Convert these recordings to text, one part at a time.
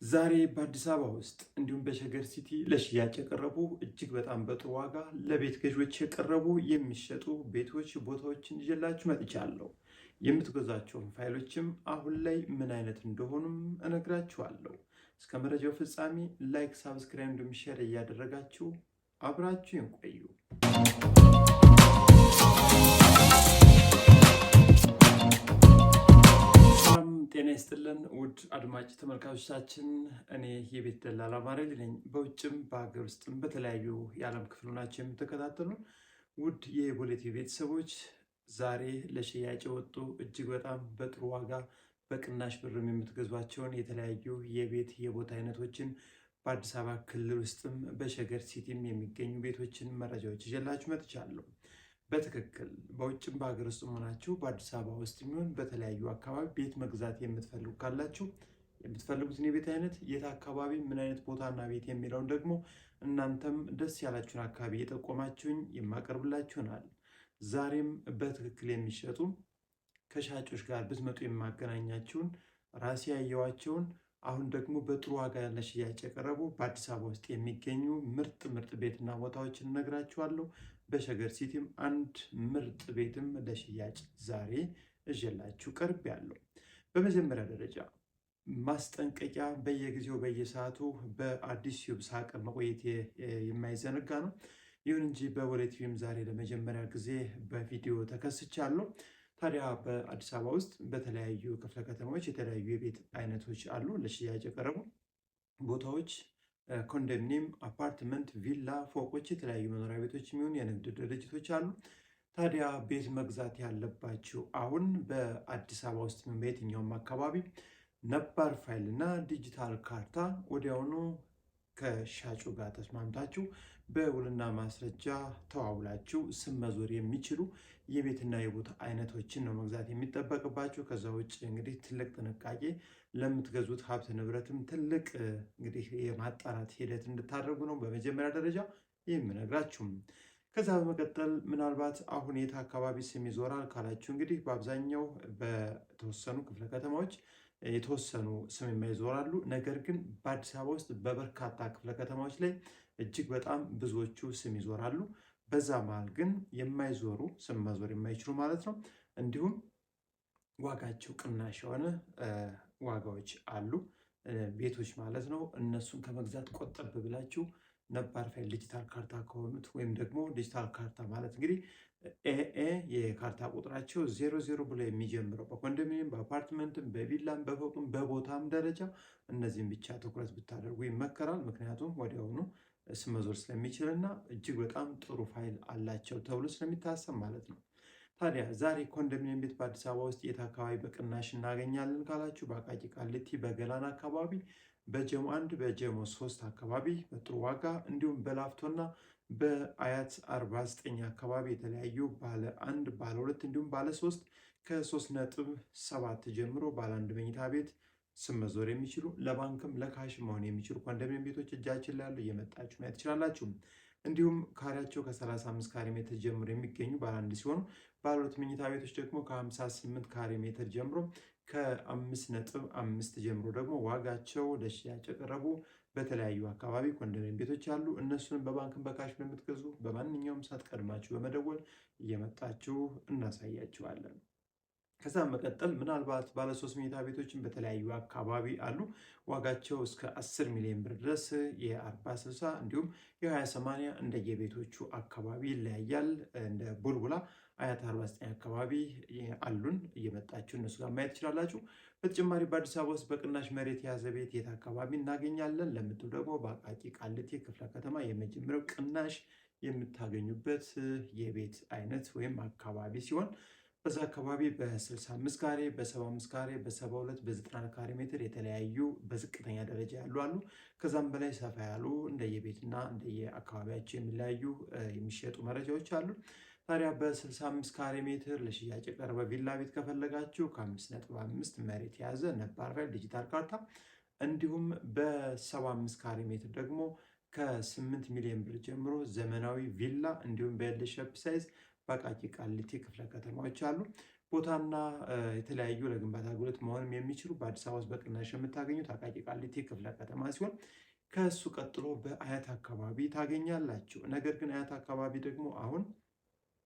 ዛሬ በአዲስ አበባ ውስጥ እንዲሁም በሸገር ሲቲ ለሽያጭ የቀረቡ እጅግ በጣም በጥሩ ዋጋ ለቤት ገዢዎች የቀረቡ የሚሸጡ ቤቶች ቦታዎችን ይዤላችሁ መጥቻለሁ። የምትገዛቸውን ፋይሎችም አሁን ላይ ምን አይነት እንደሆኑም እነግራችኋለሁ። እስከ መረጃው ፍጻሜ ላይክ፣ ሳብስክራይብ እንዲሁም ሼር እያደረጋችሁ አብራችሁ ቆዩ። ጤና ይስጥልን ውድ አድማጭ ተመልካቾቻችን፣ እኔ የቤት ደላላ ማረል ነኝ። በውጭም በሀገር ውስጥም በተለያዩ የዓለም ክፍል ናቸው የምትከታተሉ ውድ የቦሌቲ ቤተሰቦች፣ ዛሬ ለሽያጭ የወጡ እጅግ በጣም በጥሩ ዋጋ በቅናሽ ብርም የምትገዟቸውን የተለያዩ የቤት የቦታ አይነቶችን በአዲስ አበባ ክልል ውስጥም በሸገር ሲቲም የሚገኙ ቤቶችን መረጃዎች ይዤላችሁ መጥቻለሁ። በትክክል በውጭም በሀገር ውስጥ ሆናችሁ በአዲስ አበባ ውስጥ የሚሆን በተለያዩ አካባቢ ቤት መግዛት የምትፈልጉ ካላችሁ የምትፈልጉትን የቤት አይነት የት አካባቢ ምን አይነት ቦታና ቤት የሚለውን ደግሞ እናንተም ደስ ያላችሁን አካባቢ የጠቆማችሁኝ የማቀርብላችሁናል። ዛሬም በትክክል የሚሸጡ ከሻጮች ጋር ብትመጡ የማገናኛችሁን ራሴ ያየዋቸውን አሁን ደግሞ በጥሩ ዋጋ ያለ ሽያጭ የቀረቡ በአዲስ አበባ ውስጥ የሚገኙ ምርጥ ምርጥ ቤትና ቦታዎችን እነግራችኋለሁ። በሸገር ሲቲም አንድ ምርጥ ቤትም ለሽያጭ ዛሬ እዤላችሁ ቀርብ ያለው። በመጀመሪያ ደረጃ ማስጠንቀቂያ በየጊዜው በየሰዓቱ በአዲስ ዩብ ሳቀር መቆየት የማይዘነጋ ነው። ይሁን እንጂ በቦሌቲቪም ዛሬ ለመጀመሪያ ጊዜ በቪዲዮ ተከስቻለሁ። ታዲያ በአዲስ አበባ ውስጥ በተለያዩ ክፍለ ከተማዎች የተለያዩ የቤት አይነቶች አሉ ለሽያጭ የቀረቡ ቦታዎች፣ ኮንዶሚኒየም፣ አፓርትመንት፣ ቪላ፣ ፎቆች፣ የተለያዩ መኖሪያ ቤቶች የሚሆኑ የንግድ ድርጅቶች አሉ። ታዲያ ቤት መግዛት ያለባችሁ አሁን በአዲስ አበባ ውስጥ በየትኛውም አካባቢ ነባር ፋይል እና ዲጂታል ካርታ ወዲያውኑ ከሻጩ ጋር ተስማምታችሁ በውልና ማስረጃ ተዋውላችሁ ስም መዞር የሚችሉ የቤትና የቦታ አይነቶችን ነው መግዛት የሚጠበቅባችሁ። ከዛ ውጭ እንግዲህ ትልቅ ጥንቃቄ ለምትገዙት ሀብት ንብረትም ትልቅ እንግዲህ የማጣራት ሂደት እንድታደርጉ ነው በመጀመሪያ ደረጃ የምነግራችሁም። ከዛ በመቀጠል ምናልባት አሁን የት አካባቢ ስም ይዞራል ካላችሁ እንግዲህ በአብዛኛው በተወሰኑ ክፍለ ከተማዎች የተወሰኑ ስም የማይዞራሉ። ነገር ግን በአዲስ አበባ ውስጥ በበርካታ ክፍለ ከተማዎች ላይ እጅግ በጣም ብዙዎቹ ስም ይዞራሉ። በዛ መሃል ግን የማይዞሩ ስም መዞር የማይችሉ ማለት ነው፣ እንዲሁም ዋጋቸው ቅናሽ የሆነ ዋጋዎች አሉ ቤቶች ማለት ነው። እነሱን ከመግዛት ቆጠብ ብላችሁ ነባር ፋይል ዲጂታል ካርታ ከሆኑት ወይም ደግሞ ዲጂታል ካርታ ማለት እንግዲህ ኤኤ የካርታ ቁጥራቸው 00 ብሎ የሚጀምረው በኮንዶሚኒየም በአፓርትመንትም በቪላም በፎቅም በቦታም ደረጃ እነዚህም ብቻ ትኩረት ብታደርጉ ይመከራል። ምክንያቱም ወዲያውኑ ስም መዞር ስለሚችልና እጅግ በጣም ጥሩ ፋይል አላቸው ተብሎ ስለሚታሰብ ማለት ነው። ታዲያ ዛሬ ኮንዶሚኒየም ቤት በአዲስ አበባ ውስጥ የት አካባቢ በቅናሽ እናገኛለን ካላችሁ በአቃቂ ቃሊቲ በገላን አካባቢ በጀሞ 1 በጀሞ 3 አካባቢ በጥሩ ዋጋ እንዲሁም በላፍቶና በአያት 49 አካባቢ የተለያዩ ባለ 1 ባለ 2 እንዲሁም ባለ 3 ከ3.7 ጀምሮ ባለ 1 መኝታ ቤት ስም መዞር የሚችሉ ለባንክም ለካሽ መሆን የሚችሉ ኮንዶሚኒየም ቤቶች እጃችን ላይ ያሉ እየመጣችሁ ማየት ትችላላችሁ። እንዲሁም ካሬያቸው ከ35 ካሬ ሜትር ጀምሮ የሚገኙ ባለ 1 ሲሆኑ ባለ 2 መኝታ ቤቶች ደግሞ ከ58 ካሬ ሜትር ጀምሮ ከ5.5 ጀምሮ ደግሞ ዋጋቸው ለሽያጭ የቀረቡ በተለያዩ አካባቢ ኮንዶሚኒየም ቤቶች አሉ። እነሱንም በባንክም በካሽ ለምትገዙ በማንኛውም ሰዓት ቀድማችሁ በመደወል እየመጣችሁ እናሳያችኋለን። ከዛ መቀጠል ምናልባት ባለ 3 መኝታ ቤቶችን በተለያዩ አካባቢ አሉ። ዋጋቸው እስከ 10 ሚሊዮን ብር ድረስ የ40/60 እንዲሁም የ20/80 እንደየቤቶቹ አካባቢ ይለያያል። እንደ ቡልቡላ አያት 49 አካባቢ አሉን፣ እየመጣችሁ እነሱ ጋር ማየት ትችላላችሁ። በተጨማሪ በአዲስ አበባ ውስጥ በቅናሽ መሬት የያዘ ቤት የት አካባቢ እናገኛለን ለምትሉ ደግሞ በአቃቂ ቃሊቲ ክፍለ ከተማ የመጀመሪያው ቅናሽ የምታገኙበት የቤት አይነት ወይም አካባቢ ሲሆን በዛ አካባቢ በ65 ካሬ በ75 ካሬ በ72 በ90 ካሬ ሜትር የተለያዩ በዝቅተኛ ደረጃ ያሉ አሉ። ከዛም በላይ ሰፋ ያሉ እንደየቤትና እንደየአካባቢያቸው የሚለያዩ የሚሸጡ መረጃዎች አሉ። ታዲያ በ65 ካሬ ሜትር ለሽያጭ የቀረበ ቪላ ቤት ከፈለጋችሁ ከ5.5 መሬት የያዘ ነባር ፋይል ዲጂታል ካርታ እንዲሁም በ75 ካሬ ሜትር ደግሞ ከ8 ሚሊዮን ብር ጀምሮ ዘመናዊ ቪላ እንዲሁም በኤል ሼፕ ሳይዝ በአቃቂ ቃሊቲ ክፍለ ከተማዎች አሉ። ቦታና የተለያዩ ለግንባታ አገልግሎት መሆንም የሚችሉ በአዲስ አበባ ውስጥ በቅናሽ የምታገኙት አቃቂ ቃሊቲ ክፍለ ከተማ ሲሆን ከእሱ ቀጥሎ በአያት አካባቢ ታገኛላችሁ። ነገር ግን አያት አካባቢ ደግሞ አሁን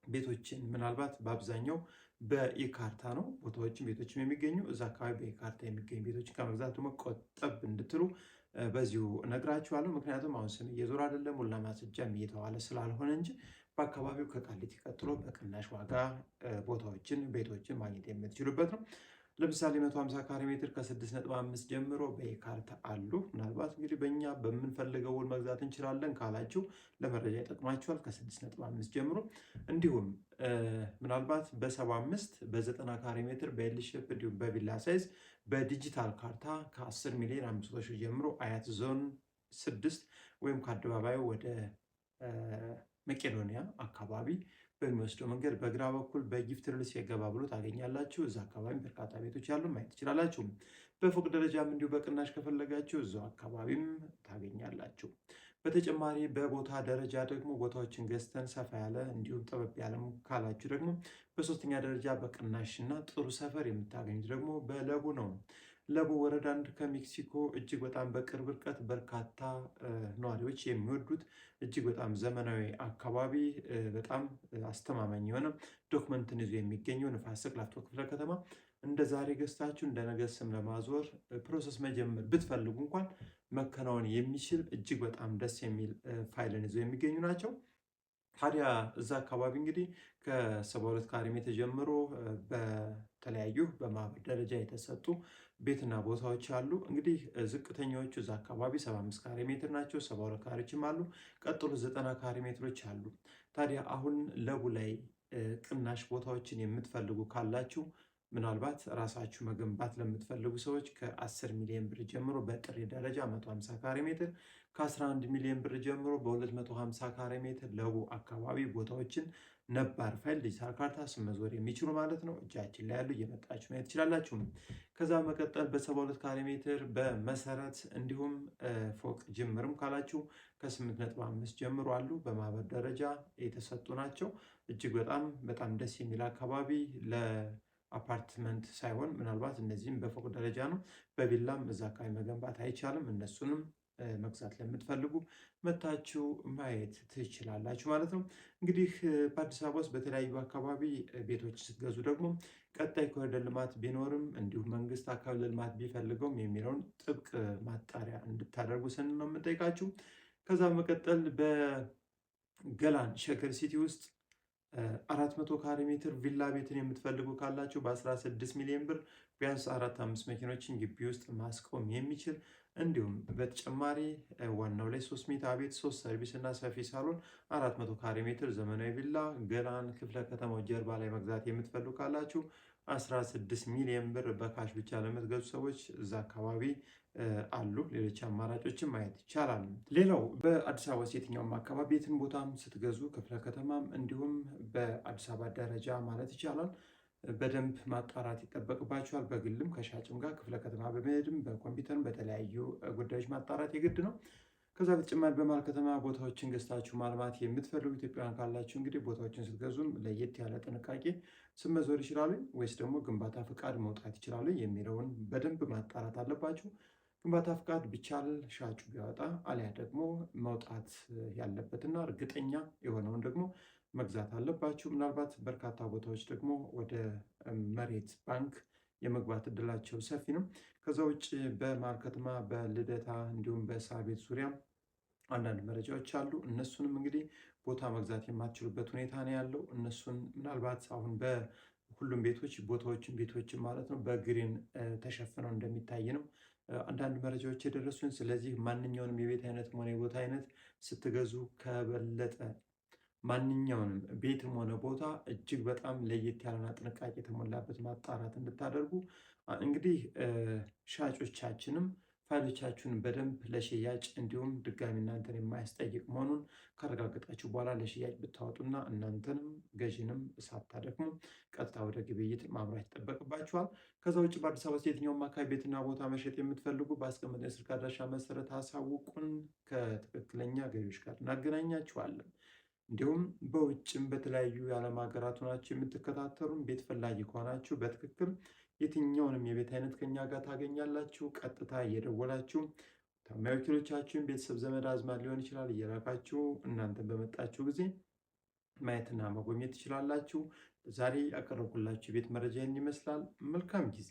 ቤቶችን ምናልባት በአብዛኛው በኢካርታ ነው ቦታዎችን ቤቶችም የሚገኙ እዛ አካባቢ በኢካርታ የሚገኙ ቤቶችን ከመግዛት ደግሞ ቆጠብ እንድትሉ በዚሁ እነግራችኋለሁ። ምክንያቱም አሁን ስም እየዞር አይደለም ሁላ ማስጃም እየተዋለ ስላልሆነ እንጂ በአካባቢው ከቃሊቲ ቀጥሎ በቅናሽ ዋጋ ቦታዎችን ቤቶችን ማግኘት የምትችሉበት ነው። ለምሳሌ 150 ካሬ ሜትር ከ6.5 ጀምሮ በኢካርታ አሉ። ምናልባት እንግዲህ በእኛ በምንፈልገው ውል መግዛት እንችላለን ካላችሁ ለመረጃ ይጠቅማችኋል። ከ6.5 ጀምሮ እንዲሁም ምናልባት በ75 በ90 ካሬ ሜትር በኤል ሼፕ እንዲሁም በቪላ ሳይዝ በዲጂታል ካርታ ከ10 ሚሊዮን 500 ሺህ ጀምሮ አያት ዞን 6 ወይም ከአደባባዩ ወደ መቄዶንያ አካባቢ በሚወስደው መንገድ በግራ በኩል በጊፍት ሪልስ የገባ ብሎ ታገኛላችሁ። እዛ አካባቢ በርካታ ቤቶች ያሉ ማየት ትችላላችሁ። በፎቅ ደረጃም እንዲሁ በቅናሽ ከፈለጋችሁ እዛው አካባቢም ታገኛላችሁ። በተጨማሪ በቦታ ደረጃ ደግሞ ቦታዎችን ገዝተን ሰፋ ያለ እንዲሁም ጠበብ ያለ ካላችሁ ደግሞ በሶስተኛ ደረጃ በቅናሽ እና ጥሩ ሰፈር የምታገኙት ደግሞ በለቡ ነው። ለቡ ወረዳ አንድ ከሜክሲኮ እጅግ በጣም በቅርብ ርቀት በርካታ ነዋሪዎች የሚወዱት እጅግ በጣም ዘመናዊ አካባቢ በጣም አስተማማኝ የሆነ ዶክመንትን ይዞ የሚገኘው ንፋስ ስልክ ላፍቶ ክፍለ ከተማ እንደ ዛሬ ገዝታችሁ እንደ ነገ ስም ለማዞር ፕሮሰስ መጀመር ብትፈልጉ እንኳን መከናወን የሚችል እጅግ በጣም ደስ የሚል ፋይልን ይዞ የሚገኙ ናቸው። ታዲያ እዛ አካባቢ እንግዲህ ከ72 ካሬ ሜትር ጀምሮ በተለያዩ በማህበር ደረጃ የተሰጡ ቤትና ቦታዎች አሉ። እንግዲህ ዝቅተኛዎቹ እዛ አካባቢ 75 ካሬ ሜትር ናቸው። 72 ካሬዎችም አሉ። ቀጥሎ 90 ካሬ ሜትሮች አሉ። ታዲያ አሁን ለቡ ላይ ቅናሽ ቦታዎችን የምትፈልጉ ካላችሁ ምናልባት ራሳችሁ መገንባት ለምትፈልጉ ሰዎች ከ10 ሚሊዮን ብር ጀምሮ በጥሬ ደረጃ 150 ካሬ ሜትር ከ11 ሚሊዮን ብር ጀምሮ በ250 ካሬ ሜትር ለቡ አካባቢ ቦታዎችን ነባር ፋይል ዲጂታል ካርታ ስመዞር የሚችሉ ማለት ነው እጃችን ላይ ያሉ እየመጣችሁ ማየት ትችላላችሁ። ከዛ መቀጠል በ72 ካሬ ሜትር በመሰረት እንዲሁም ፎቅ ጅምርም ካላችሁ ከ8.5 ጀምሮ አሉ። በማህበር ደረጃ የተሰጡ ናቸው። እጅግ በጣም ደስ የሚል አካባቢ ለአፓርትመንት ሳይሆን ምናልባት እነዚህም በፎቅ ደረጃ ነው። በቪላም እዛ አካባቢ መገንባት አይቻልም። እነሱንም መግዛት ለምትፈልጉ መታችሁ ማየት ትችላላችሁ ማለት ነው። እንግዲህ በአዲስ አበባ ውስጥ በተለያዩ አካባቢ ቤቶች ስትገዙ ደግሞ ቀጣይ ኮሪደር ልማት ቢኖርም እንዲሁም መንግስት አካባቢ ልማት ቢፈልገውም የሚለውን ጥብቅ ማጣሪያ እንድታደርጉ ስንል ነው የምንጠይቃችሁ። ከዛ በመቀጠል በገላን ሸገር ሲቲ ውስጥ 400 ካሬ ሜትር ቪላ ቤትን የምትፈልጉ ካላችሁ በ16 ሚሊዮን ብር ቢያንስ 4-5 መኪኖችን ግቢ ውስጥ ማስቆም የሚችል እንዲሁም በተጨማሪ ዋናው ላይ 3 መኝታ ቤት 3 ሰርቪስ እና ሰፊ ሳሎን 400 ካሬ ሜትር ዘመናዊ ቪላ ገላን ክፍለ ከተማው ጀርባ ላይ መግዛት የምትፈልጉ ካላችሁ 16 ሚሊዮን ብር በካሽ ብቻ ለምትገዙ ሰዎች እዛ አካባቢ አሉ። ሌሎች አማራጮችን ማየት ይቻላል። ሌላው በአዲስ አበባ ውስጥ የትኛውም አካባቢ ቤትን ቦታም ስትገዙ ክፍለ ከተማም እንዲሁም በአዲስ አበባ ደረጃ ማለት ይቻላል በደንብ ማጣራት ይጠበቅባቸዋል። በግልም ከሻጭም ጋር ክፍለ ከተማ በመሄድም በኮምፒውተርም በተለያዩ ጉዳዮች ማጣራት የግድ ነው። ከዛ በተጨማሪ በመሀል ከተማ ቦታዎችን ገዝታችሁ ማልማት የምትፈልጉ ኢትዮጵያውያን ካላችሁ እንግዲህ ቦታዎችን ስትገዙም ለየት ያለ ጥንቃቄ ስመዞር ይችላሉ ወይስ ደግሞ ግንባታ ፍቃድ መውጣት ይችላሉ የሚለውን በደንብ ማጣራት አለባችሁ። ግንባታ ፍቃድ ቢቻል ሻጩ ቢያወጣ አሊያ ደግሞ መውጣት ያለበትና እርግጠኛ የሆነውን ደግሞ መግዛት አለባችሁ። ምናልባት በርካታ ቦታዎች ደግሞ ወደ መሬት ባንክ የመግባት እድላቸው ሰፊ ነው። ከዛ ውጭ በመሀል ከተማ በልደታ እንዲሁም በሳር ቤት ዙሪያ አንዳንድ መረጃዎች አሉ። እነሱንም እንግዲህ ቦታ መግዛት የማትችሉበት ሁኔታ ነው ያለው። እነሱን ምናልባት አሁን በሁሉም ቤቶች ቤቶችን ማለት ነው በግሪን ተሸፍነው እንደሚታይ ነው አንዳንድ መረጃዎች የደረሱን። ስለዚህ ማንኛውንም የቤት አይነት ሆነ የቦታ አይነት ስትገዙ ከበለጠ ማንኛውንም ቤትም ሆነ ቦታ እጅግ በጣም ለየት ያለና ጥንቃቄ የተሞላበት ማጣራት እንድታደርጉ እንግዲህ ሻጮቻችንም ፋይሎቻችሁን በደንብ ለሽያጭ እንዲሁም ድጋሚ እናንተን የማያስጠይቅ መሆኑን ካረጋገጣችሁ በኋላ ለሽያጭ ብታወጡና እናንተንም ገዥንም ሳታደክሙ ቀጥታ ወደ ግብይት ማምራት ይጠበቅባችኋል። ከዛ ውጭ በአዲስ አበባ የትኛውም አካባቢ ቤትና ቦታ መሸጥ የምትፈልጉ በአስቀመጥነው የስልክ አድራሻ መሰረት አሳውቁን። ከትክክለኛ ገዢዎች ጋር እናገናኛችኋለን። እንዲሁም በውጭም በተለያዩ የዓለም ሀገራት ሆናችሁ የምትከታተሉን ቤት ፈላጊ ከሆናችሁ በትክክል የትኛውንም የቤት አይነት ከኛ ጋር ታገኛላችሁ። ቀጥታ እየደወላችሁ ታማኝ ወኪሎቻችሁን ቤተሰብ፣ ዘመድ አዝማድ ሊሆን ይችላል እየላካችሁ እናንተን በመጣችሁ ጊዜ ማየትና መጎብኘት ትችላላችሁ። ዛሬ ያቀረብኩላችሁ የቤት መረጃ ይህን ይመስላል። መልካም ጊዜ